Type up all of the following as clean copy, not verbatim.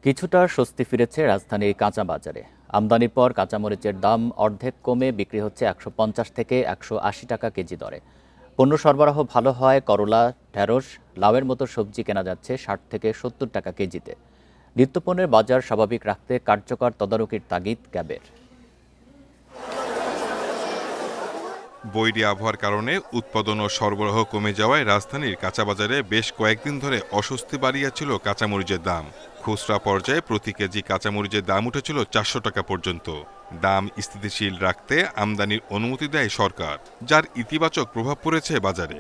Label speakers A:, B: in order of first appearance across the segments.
A: কিছুটা স্বস্তি ফিরেছে রাজধানীর কাঁচা বাজারে। আমদানির পর কাঁচামরিচের দাম অর্ধেক কমে বিক্রি হচ্ছে ১৫০ থেকে ১৮০ টাকা কেজি দরে। পণ্য সরবরাহ ভালো হয় করলা, ঢেঁড়স, লাউয়ের মতো সবজি কেনা যাচ্ছে ৬০ থেকে ৭০ টাকা কেজিতে। নিত্যপণ্যের বাজার স্বাভাবিক রাখতে কার্যকর তদারকির তাগিদ ক্যাবের।
B: বৈরী আবহাওয়ার কারণে উৎপাদন ও সরবরাহ কমে যাওয়ায় রাজধানীর কাঁচাবাজারে বেশ কয়েকদিন ধরে অস্বস্তি বাড়িয়েছিল কাঁচামরিচের দাম। খুচরা পর্যায়ে প্রতি কেজি কাঁচামরিচের দাম উঠেছিল ৪০০ টাকা পর্যন্ত। দাম স্থিতিশীল রাখতে আমদানির অনুমতি দেয় সরকার, যার ইতিবাচক প্রভাব পড়েছে বাজারে।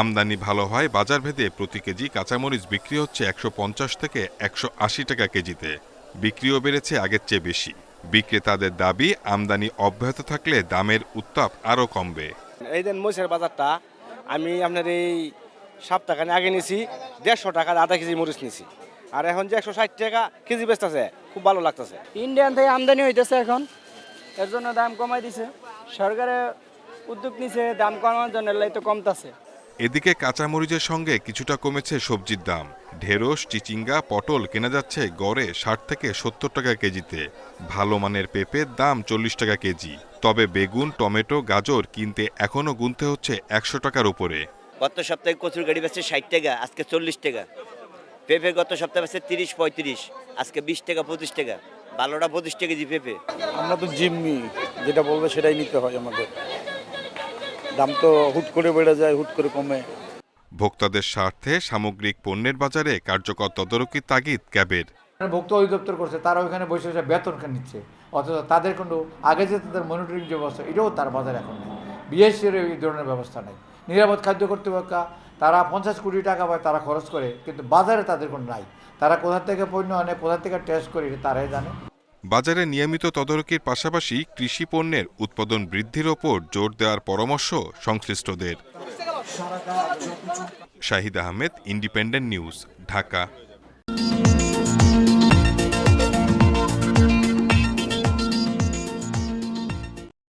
B: আমদানি ভালো হয় বাজারভেদে প্রতি কেজি কাঁচামরিচ বিক্রি হচ্ছে ১৫০ থেকে ১৮০ টাকা কেজিতে। বিক্রিও বেড়েছে আগের চেয়ে বেশি। বিক্রেতাদের দাবি, আমদানি অব্যাহত থাকলে দামের উত্তাপ আরও কমবে।
C: এই দিন মরিচের বাজারটা আমি আপনার এই সপ্তাহখানে আগে নিয়েছি ১৫০ টাকার আধা কেজি মরিচ নিয়েছি, আর এখন যে ১৬০ টাকা কেজি বেচতেছে, খুব ভালো লাগতেছে।
D: ইন্ডিয়ান থেকে আমদানি হইতেছে এখন, এর জন্য দাম কমাই দিছে। সরকারে উদ্যোগ নিছে দাম কমানোর জন্য, এলাই তো কমতাছে।
B: এদিকে কাঁচামরিচের সঙ্গে কিছুটা কমেছে সবজির দাম। ঢেঁড়স, চিচিঙ্গা, পটল কেনা যাচ্ছে গড়ে ৬০ থেকে ৭০ টাকা কেজিতে। ভালো মানের পেঁপের দাম ৪০ টাকা কেজি। তবে বেগুন, টমেটো, গাজর কিনতে এখনও গুনতে হচ্ছে ১০০ টাকার উপরে।
E: গত সপ্তাহে কচুর গাড়ি বেচছে ৬০ টাকা, আজকে ৪০ টাকা। পেঁপে গত সপ্তাহে বেচছে ৩০-৩৫, আজকে ২০ টাকা ২৫ টাকা। ভালোটা ২৫ টাকা কেজি পেঁপে।
F: আমরা তো জিম্মি, যেটা বলবে সেটাই নিতে হয় আমাদের। দাম তো হুট করে বেড়ে যায়, হুট করে কমে।
B: ভোক্তাদের স্বার্থে সামগ্রিক পণ্যের বাজারে কার্যকর তদারকির তাগিদ ক্যাবের।
G: ভোক্তা অধিদপ্তর করছে, তারা ওইখানে বসে বসে বেতন নিচ্ছে, অথচ তাদের কোনো আগে যে তাদের মনিটরিং যে ব্যবস্থা, এটাও তার বাজারে এখন নেই। বিএসসির এই ধরনের ব্যবস্থা নেই। নিরাপদ খাদ্য কর্তৃপক্ষ তারা ৫০ কোটি টাকা পায়, তারা খরচ করে, কিন্তু বাজারে তাদের কোনো নাই। তারা কোথা থেকে পণ্য আনে, কোথা থেকে টেস্ট করে, তারাই জানে।
B: বাজারে নিয়মিত তদারকির পাশাপাশি কৃষি পণ্যের উৎপাদন বৃদ্ধির ওপর জোর দেওয়ার পরামর্শ সংশ্লিষ্টদের। Shahid Ahmed, independent news, Dhaka.